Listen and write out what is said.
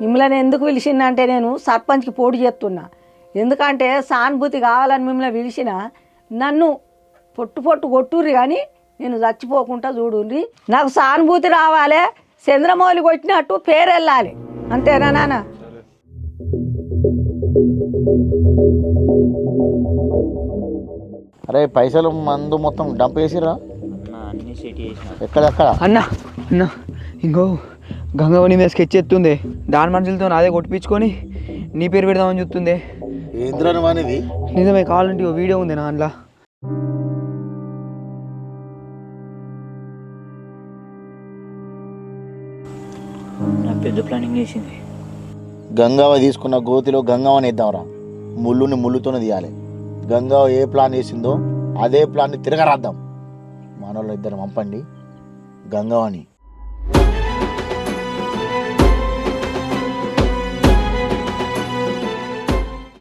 మిమ్మల్ని ఎందుకు పిలిచిందంటే నేను సర్పంచ్కి పోటీ చేస్తున్నా. ఎందుకంటే సానుభూతి కావాలని మిమ్మల్ని పిలిచిన నన్ను పొట్టు కొట్టుర్రి కానీ నేను చచ్చిపోకుండా చూడుర్రి. నాకు సానుభూతి రావాలి, చంద్రమౌళి కొట్టినట్టు పేరు వెళ్ళాలి. అంతేనా నాన్న? అరే పైసలు మందు మొత్తం డంప్ చేసిరా? ఎక్కడెక్కడ అన్న అన్న ఇంకో గంగవని మీద స్కెచ్ ఎత్తుంది. దాని మనుషులతో అదే కొట్టించుకొని నీ పేరు పెడదామని చూస్తుంది. ఏంద్రను అనేది నిజమే, కావాలంటే ఓ వీడియో ఉంది నా అందులో. పెద్ద ప్లానింగ్ చేసింది. గంగావ తీసుకున్న గోతిలో గంగావని వేద్దాంరా. ముళ్ళుని ముళ్ళుతోనే తీయాలి. గంగావ ఏ ప్లాన్ వేసిందో అదే ప్లాన్ని తిరగరాద్దాం. మనోళ్ళు ఇద్దరు పంపండి గంగావని